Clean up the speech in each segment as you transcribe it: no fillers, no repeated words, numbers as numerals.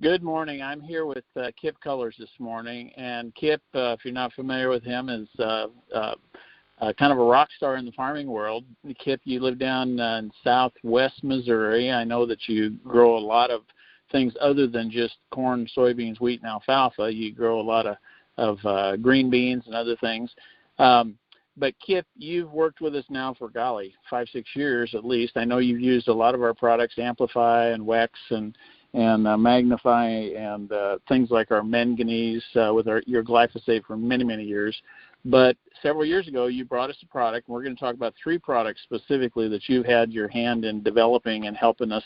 Good morning. I'm here with Kip Cullers this morning. And Kip, if you're not familiar with him, is kind of a rock star in the farming world. Kip, you live down in southwest Missouri. I know that you grow a lot of things other than just corn, soybeans, wheat, and alfalfa. You grow a lot of green beans and other things. But Kip, you've worked with us now for, 5-6 years at least. I know you've used a lot of our products, Amplify and Wex and Magnify and things like our manganese with your glyphosate for many, many years. But several years ago, you brought us a product, and we're going to talk about 3 products specifically that you've had your hand in developing and helping us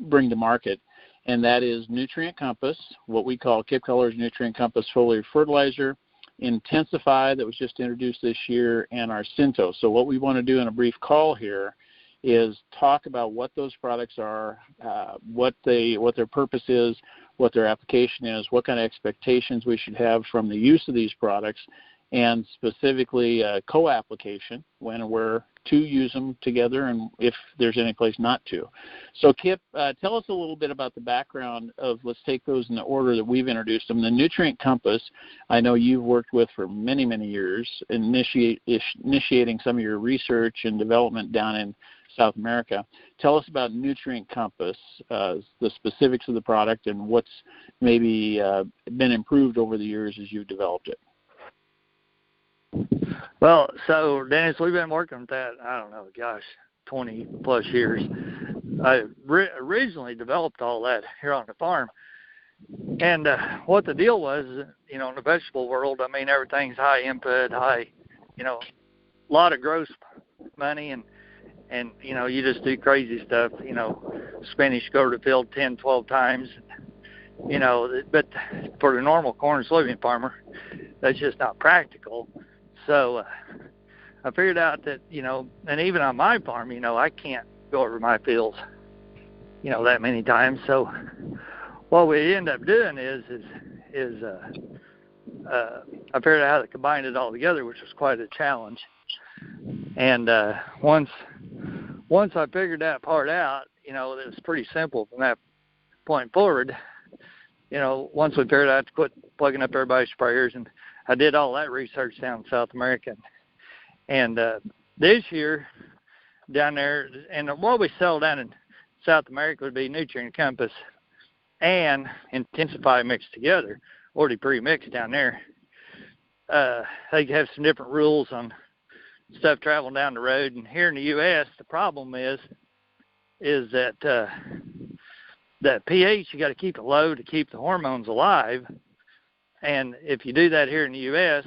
bring to market. And that is Nutrient Compass, what we call Kip Cullers Nutrient Compass Foliar Fertilizer, Intensify that was just introduced this year, and our Sinto. So what we want to do in a brief call here is talk about what those products are, what their purpose is, what their application is, what kind of expectations we should have from the use of these products, and specifically co-application, when and where to use them together and if there's any place not to. So Kip, tell us a little bit about the background of, let's take those in the order that we've introduced them. The Nutrient Compass, I know you've worked with for many, many years, initiating some of your research and development down in South America. Tell us about Nutrient Compass, the specifics of the product, and what's maybe been improved over the years as you've developed it. Well, so Dennis, we've been working with that, 20 plus years. I originally developed all that here on the farm. And what the deal was, in the vegetable world, everything's high input, a lot of gross money, and you just do crazy stuff, spinach go to the field 10, 12 times, but for the normal corn and soybean farmer, that's just not practical. So I figured out that, and even on my farm, I can't go over my fields, that many times. So what we end up doing is I figured out how to combine it all together, which was quite a challenge. And once I figured that part out, it was pretty simple from that point forward. Once we figured out to quit plugging up everybody's sprayers, and I did all that research down in South America. And this year down there, and what we sell down in South America would be Nutrient Compass and Intensify mixed together, already pre-mixed down there. They have some different rules on stuff traveling down the road. And here in the U.S., the problem is that that pH, you got to keep it low to keep the hormones alive. And if you do that here in the U.S.,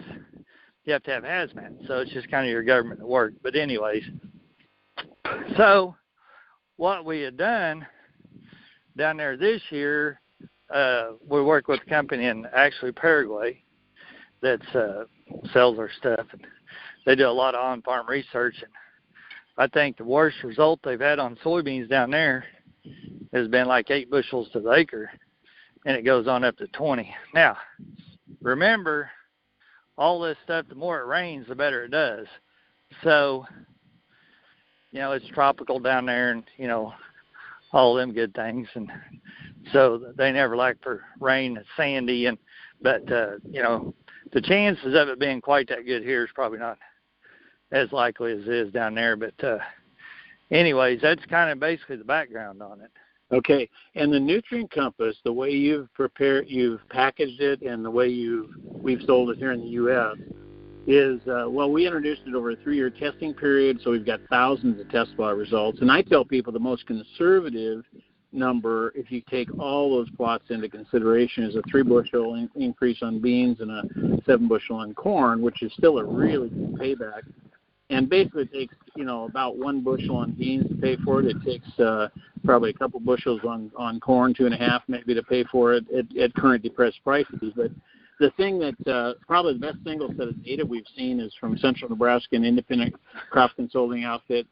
you have to have hazmat. So it's just kind of your government at work. But anyways, so what we had done down there this year, we work with a company in actually Paraguay that sells our stuff. And they do a lot of on-farm research. And I think the worst result they've had on soybeans down there has been like 8 bushels to the acre, and it goes on up to 20. Now, remember, all this stuff, the more it rains, the better it does. So, it's tropical down there, and, all them good things. And so they never like for rain. It's sandy. But the chances of it being quite that good here is probably not as likely as it is down there. But anyways, that's kind of basically the background on it. Okay, and the Nutrient Compass, the way you've packaged it, and the way we've sold it here in the U.S. is, we introduced it over a 3-year testing period, so we've got thousands of test plot results. And I tell people the most conservative number, if you take all those plots into consideration, is a 3-bushel increase on beans and a 7-bushel on corn, which is still a really good payback. And basically it takes, about 1 bushel on beans to pay for it. It takes probably a couple bushels on corn, 2.5 maybe, to pay for it at current depressed prices. But the thing that probably the best single set of data we've seen is from Central Nebraska, an independent crop consulting outfit,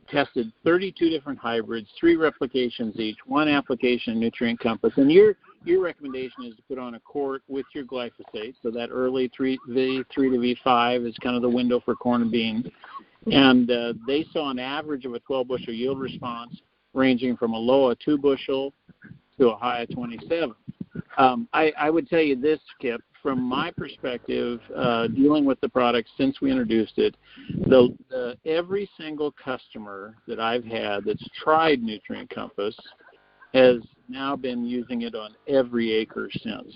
tested 32 different hybrids, 3 replications each, 1 application of Nutrient Compass. And your recommendation is to put on a quart with your glyphosate, so that early V3 to V5 is kind of the window for corn and beans. And they saw an average of a 12-bushel yield response ranging from a low of 2 bushel to a high of 27. I would tell you this, Kip, from my perspective, dealing with the product since we introduced it, every single customer that I've had that's tried Nutrient Compass has now been using it on every acre since,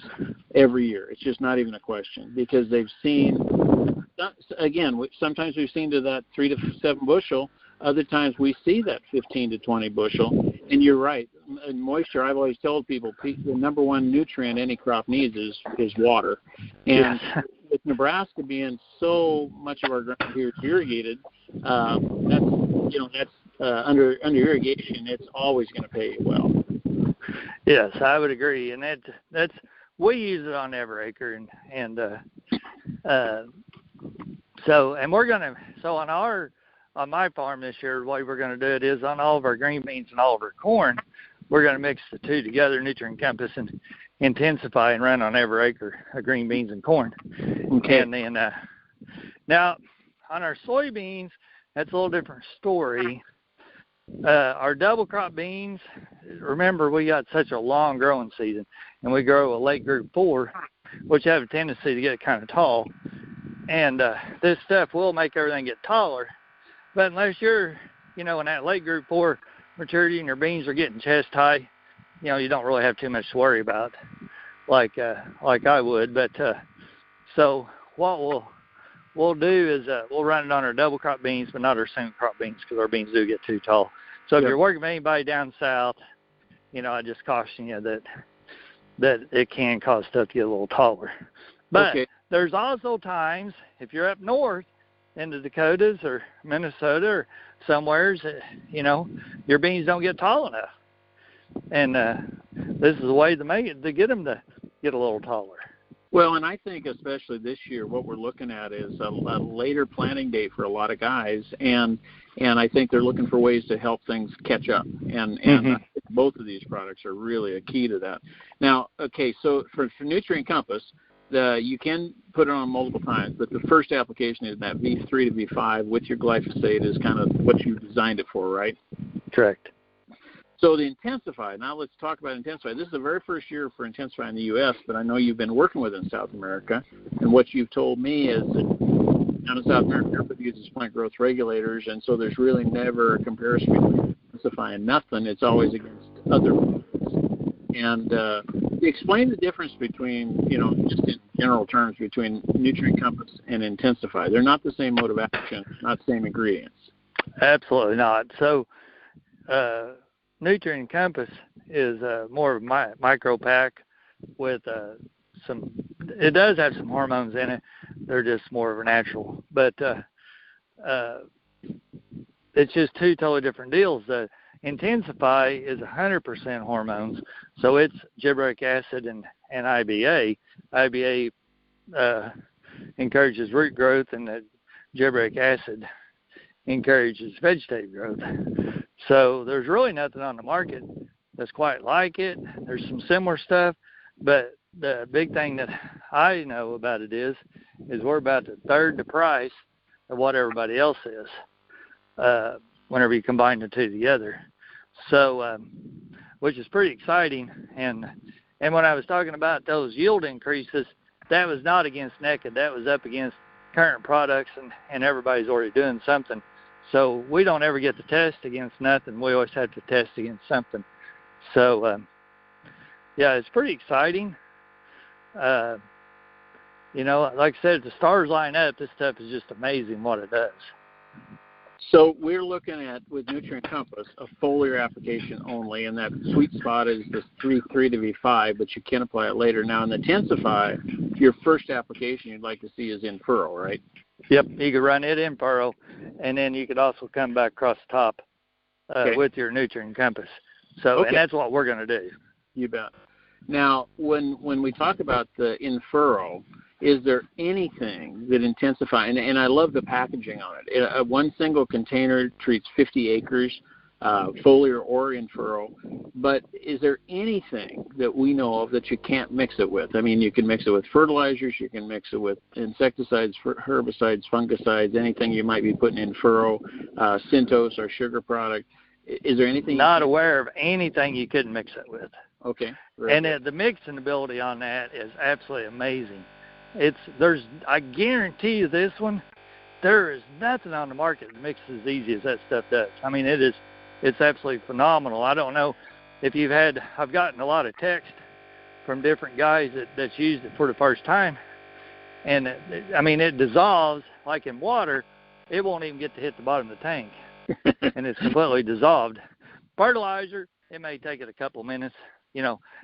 every year. It's just not even a question, because they've seen, again, sometimes we've seen to that 3 to 7 bushel. Other times we see that 15 to 20 bushel. And you're right. In moisture, I've always told people the number one nutrient any crop needs is water. And with Nebraska being so much of our ground here is irrigated, that's under irrigation, it's always going to pay you well. Yes, I would agree, and that's we use it on every acre, and on my farm this year, the way we're going to do it is on all of our green beans and all of our corn, we're going to mix the two together, Nutrient Compass and Intensify, and run on every acre of green beans and corn. Okay. And then now on our soybeans, that's a little different story. Our double crop beans, remember we got such a long growing season, and we grow a late group 4, which have a tendency to get kind of tall. And this stuff will make everything get taller. But unless you're, in that late group 4 maturity and your beans are getting chest high, you don't really have too much to worry about, like I would. But so what we'll do is we'll run it on our double crop beans, but not our single crop beans, because our beans do get too tall. So if you're working with anybody down south, I just caution you that it can cause stuff to get a little taller. But there's also times, if you're up north in the Dakotas or Minnesota or somewheres, your beans don't get tall enough. And this is a way to get them to get a little taller. Well, and I think especially this year, what we're looking at is a later planting date for a lot of guys, and I think they're looking for ways to help things catch up. And I think both of these products are really a key to that. Now, okay, so for Nutrient Compass, you can put it on multiple times, but the first application is that V3 to V5 with your glyphosate is kind of what you designed it for, right? Correct. So the Intensify, now let's talk about Intensify. This is the very first year for Intensify in the U.S., but I know you've been working with it in South America, and what you've told me is that down in South America, everybody uses plant growth regulators, and so there's really never a comparison between Intensify and nothing. It's always against other ones. And explain the difference between, just in general terms, between Nutrient Compass and Intensify. They're not the same mode of action, not the same ingredients. Absolutely not. So Nutrient Compass is more of a micro pack with it does have some hormones in it. They're just more of a natural. But it's just two totally different deals. The Intensify is 100% hormones, so it's gibberellic acid and IBA. IBA encourages root growth, and the gibberellic acid encourages vegetative growth. So there's really nothing on the market that's quite like it. There's some similar stuff, but the big thing that I know about it is we're about a third the price of what everybody else is whenever you combine the two together. So, which is pretty exciting. And when I was talking about those yield increases, that was not against naked. That was up against current products, and everybody's already doing something. So we don't ever get to test against nothing. We always have to test against something. So, it's pretty exciting. Like I said, if the stars line up, this stuff is just amazing what it does. So we're looking at, with Nutrient Compass, a foliar application only, and that sweet spot is this 3 to V5, but you can apply it later. Now, in the Intensify, your first application you'd like to see is in furrow, right? Yep, you could run it in furrow, and then you could also come back across the top with your Nutrient Compass. So, and that's what we're going to do. You bet. Now, when we talk about the in furrow, is there anything that Intensify, and I love the packaging on it. One single container treats 50 acres, foliar or in furrow, but is there anything that we know of that you can't mix it with? I mean, you can mix it with fertilizers, you can mix it with insecticides, herbicides, fungicides, anything you might be putting in furrow, Syntose, our sugar product. Is there anything? Not aware of anything you couldn't mix it with. Okay. And the mixing ability on that is absolutely amazing. I guarantee you this one, there is nothing on the market that mixes as easy as that stuff does. I mean, it's absolutely phenomenal. I don't know if I've gotten a lot of text from different guys that's used it for the first time. And it dissolves like in water. It won't even get to hit the bottom of the tank. And it's completely dissolved. Fertilizer, it may take it a couple of minutes.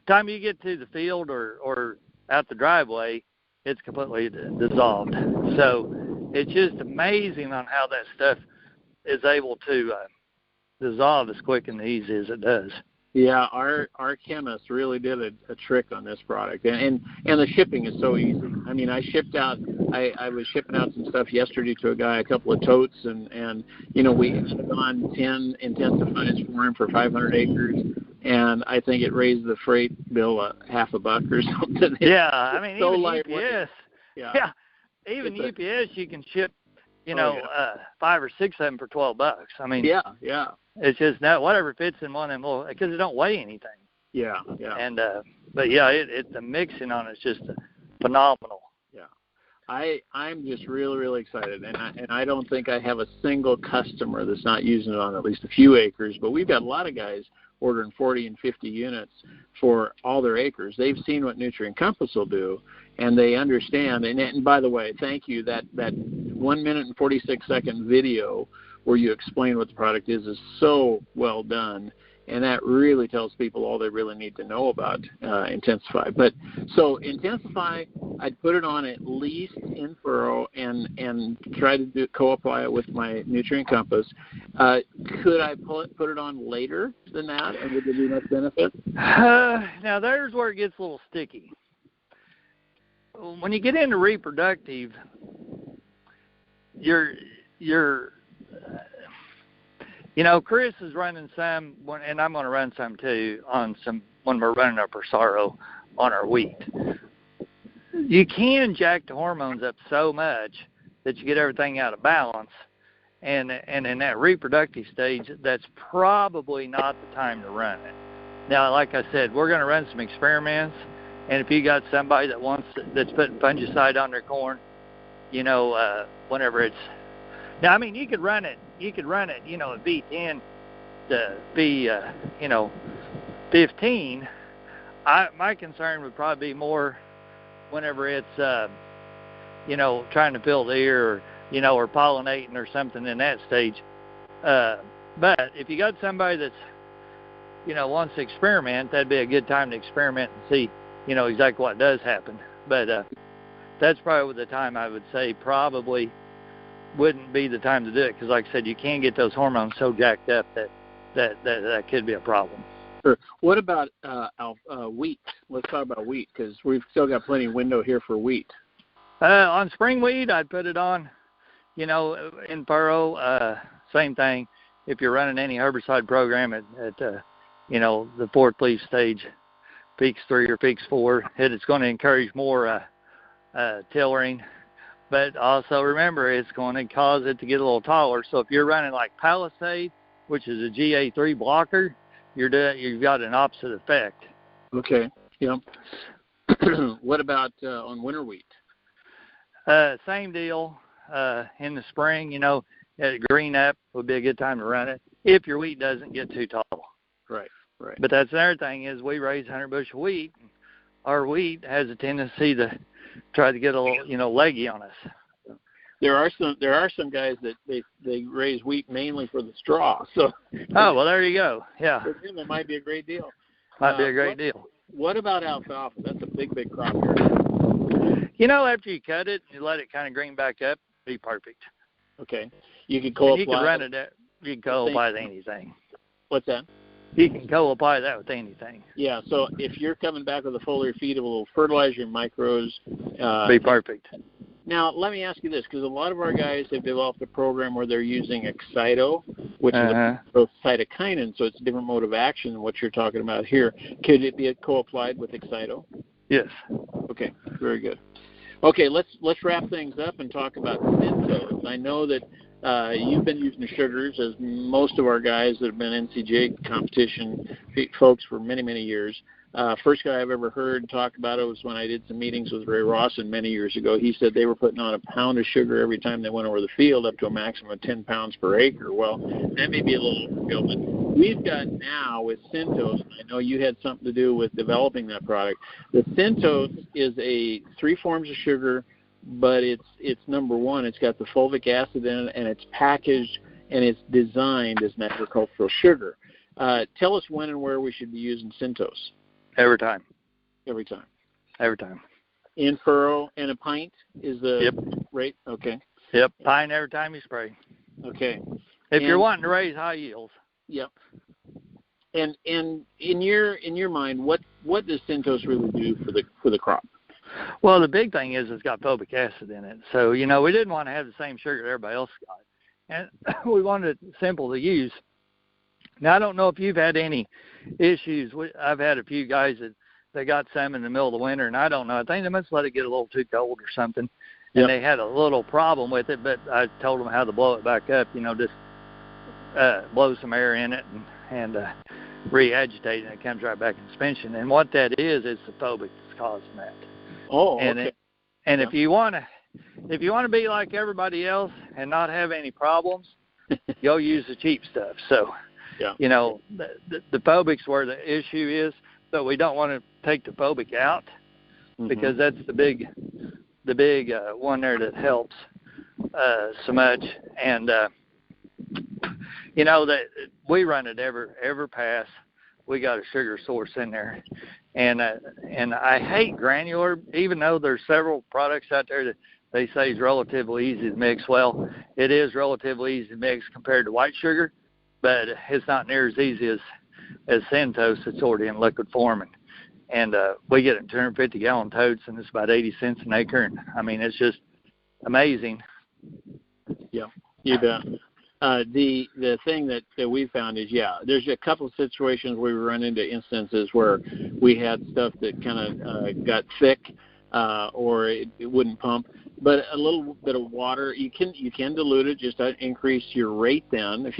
Time you get to the field or out the driveway, it's completely dissolved. So it's just amazing on how that stuff is able to dissolve as quick and easy as it does. Yeah, our chemist really did a trick on this product, and the shipping is so easy. I mean, I was shipping out some stuff yesterday to a guy, a couple of totes, and we had on 10 Intensifies for him for 500 acres, and I think it raised the freight bill $50 or something. Yeah, I mean, so even lightweight. UPS. Yeah, even UPS you can ship, 5 or 6 of them for $12. I mean, yeah. It's just whatever fits in one of them little, because it don't weigh anything. Yeah. And but yeah, the mixing on it's just phenomenal. Yeah, I'm just really, really excited, and I don't think I have a single customer that's not using it on at least a few acres. But we've got a lot of guys ordering 40 and 50 units for all their acres. They've seen what Nutrient Compass will do, and they understand. And by the way, thank you. That 1 minute and 46-second video where you explain what the product is so well done, and that really tells people all they really need to know about Intensify. But so Intensify, I'd put it on at least in furrow and try to co-apply it with my Nutrient Compass. Could I put it on later than that, and would there be much benefit? Now there's where it gets a little sticky. When you get into reproductive, you're Chris is running some, and I'm going to run some too when we're running our Persaro on our wheat. You can jack the hormones up so much that you get everything out of balance, and in that reproductive stage, that's probably not the time to run it. Now, like I said, we're going to run some experiments, and if you got somebody that's putting fungicide on their corn, whenever it's. Now, I mean, you could run it, at V10 to V15. My concern would probably be more whenever it's, trying to fill the ear or pollinating or something in that stage. But if you got somebody that's, wants to experiment, that'd be a good time to experiment and see, exactly what does happen. But that's probably the time I would say probably wouldn't be the time to do it, because like I said, you can get those hormones so jacked up that could be a problem. Sure. What about wheat? Let's talk about wheat, because we've still got plenty of window here for wheat. On spring wheat, I'd put it on, in furrow. Same thing. If you're running any herbicide program at the fourth leaf stage, peaks 3 or peaks 4, it's going to encourage more tillering. But also remember, it's going to cause it to get a little taller. So if you're running like Palisade, which is a GA3 blocker, you've got an opposite effect. Okay. Yeah. What about on winter wheat? Same deal. In the spring, green up would be a good time to run it if your wheat doesn't get too tall. Right. But that's another thing is we raise 100 bushel wheat. Our wheat has a tendency to try to get a little, leggy on us. There are some guys that they raise wheat mainly for the straw. So. Oh, well, there you go. Yeah. For them, it might be a great deal. Might be a great deal. What about alfalfa? That's a big crop here. After you cut it, you let it kind of green back up, be perfect. Okay. You can co-apply. You can run it. You can co-apply with anything. What's that? You can co-apply that with anything. Yeah, so if you're coming back with a foliar feed, it will fertilize your micros. Be perfect. Now, let me ask you this, because a lot of our guys have developed a program where they're using Excito, which is both cytokinin, so it's a different mode of action than what you're talking about here. Could it be co-applied with Excito? Yes. Okay, very good. Okay, let's wrap things up and talk about Sinto. I know that You've been using sugars, as most of our guys that have been NCJ competition folks for many, many years. First guy I've ever heard talk about it was when I did some meetings with Ray Rawson many years ago. He said they were putting on a pound of sugar every time they went over the field, up to a maximum of 10 pounds per acre. Well, that may be a little overkill, but we've got now with Syntose, and I know you had something to do with developing that product. The Syntose is 3 forms of sugar, but it's number one. It's got the fulvic acid in it, and it's packaged and it's designed as an agricultural sugar. Tell us when and where we should be using Syntose. Every time. Every time. Every time. In furrow and a pint is the rate? Okay. Yep, pint every time you spray. Okay. If you're wanting to raise high yields. Yep. And in your mind, what does Syntose really do for the crop? Well, the big thing is it's got fulvic acid in it. So, we didn't want to have the same sugar that everybody else got. And we wanted it simple to use. Now, I don't know if you've had any issues. I've had a few guys that got some in the middle of the winter, and I don't know. I think they must let it get a little too cold or something. And they had a little problem with it, but I told them how to blow it back up, just blow some air in it and re-agitate it, and it comes right back in suspension. And what that is the fulvic that's causing that. Oh, okay. And if you want to be like everybody else and not have any problems, you'll use the cheap stuff. So, the fulvic's where the issue is, but we don't want to take the fulvic out because that's the big one there that helps so much. And that we run it every pass. We got a sugar source in there, and I hate granular, even though there's several products out there that they say is relatively easy to mix. Well, it is relatively easy to mix compared to white sugar, but it's not near as easy as Syntose. It's already in liquid form, and we get it in 250-gallon totes, and it's about 80 cents an acre. And I mean, it's just amazing. Yeah, you bet. The thing that we found is, there's a couple of situations where we run into instances where we had stuff that kind of got thick or it wouldn't pump. But a little bit of water, you can dilute it, just to increase your rate. Then, if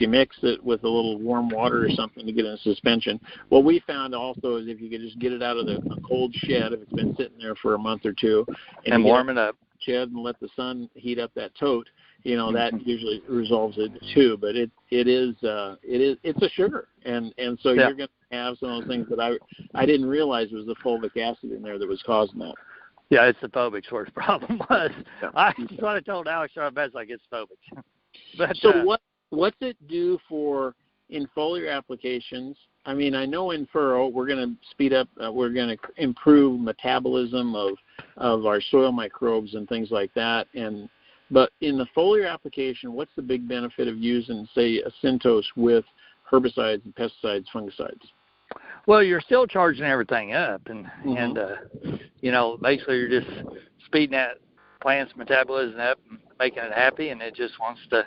you mix it with a little warm water or something to get in suspension. What we found also is if you could just get it out of a cold shed, if it's been sitting there for a month or two, and warm it up, shed and let the sun heat up that tote, that usually resolves it too. But it's a sugar, and so you're going to have some of those things that I didn't realize was the fulvic acid in there that was causing that. Yeah, it's the fulvic source problem was. That's what I told Alex Chavez, it's fulvic. But, so what's it do for in foliar applications? I mean, I know in furrow we're going to speed up, we're going to improve metabolism of our soil microbes and things like that. But in the foliar application, what's the big benefit of using, say, a Syntose with herbicides and pesticides, fungicides? Well, you're still charging everything up, and basically you're just speeding that plant's metabolism up, and making it happy, and it just wants to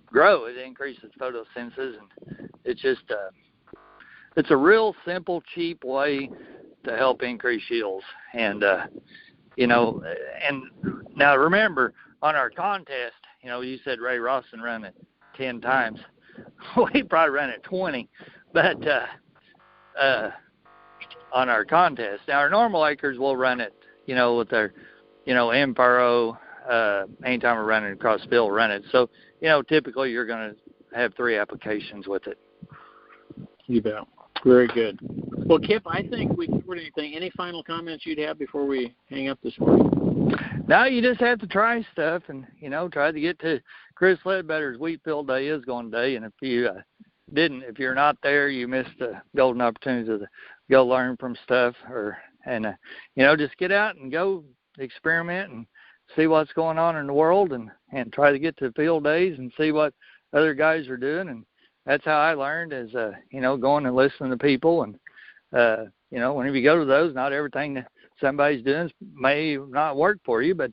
grow. It increases photosynthesis, and it's just it's a real simple, cheap way to help increase yields. And and now remember on our contest, you said Ray Rawson ran it 10 times. We probably ran it 20, but on our contest. Now, our normal acres will run it, with their, in furrow, anytime we're running across the field, run it. So, typically you're going to have 3 applications with it. You bet. Very good. Well, Kip, I think we covered anything. Any final comments you'd have before we hang up this morning? No, you just have to try stuff and, try to get to Chris Ledbetter's Wheat Field Day is going today. And if you if you're not there, you missed a golden opportunity to go learn from stuff and just get out and go experiment and see what's going on in the world and try to get to field days and see what other guys are doing. And that's how I learned is, going and listening to people. And, whenever you go to those, not everything that somebody's doing may not work for you, but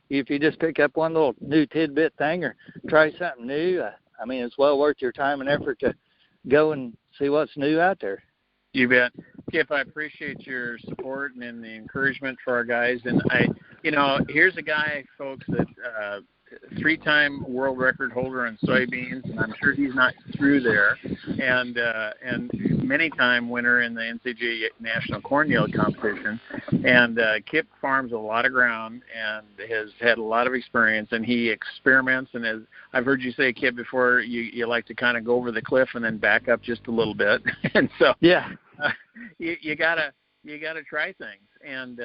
if you just pick up one little new tidbit thing or try something new, it's well worth your time and effort to go and see what's new out there. You bet. Kip, I appreciate your support and the encouragement for our guys. And here's a guy, folks, that 3-time world record holder in soybeans, and I'm sure he's not through there, and many-time winner in the NCG National Corn Yield Competition. And Kip farms a lot of ground and has had a lot of experience, and he experiments. And as I've heard you say, Kip, before, you like to kind of go over the cliff and then back up just a little bit. And so yeah, you gotta try things. And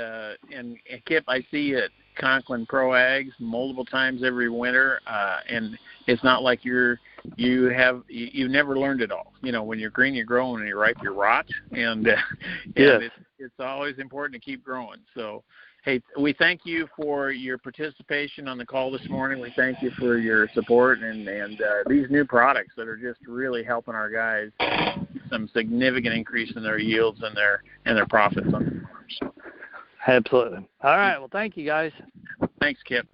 Kip, I see you at Conklin Pro Ags multiple times every winter, and it's not like you've never learned it all. You know, when you're green, you grow, and when you're ripe, you rot. And yes. It's always important to keep growing. So, hey, we thank you for your participation on the call this morning. We thank you for your support and these new products that are just really helping our guys some significant increase in their yields and their profits on the farms. Absolutely. All right. Well, thank you, guys. Thanks, Kip.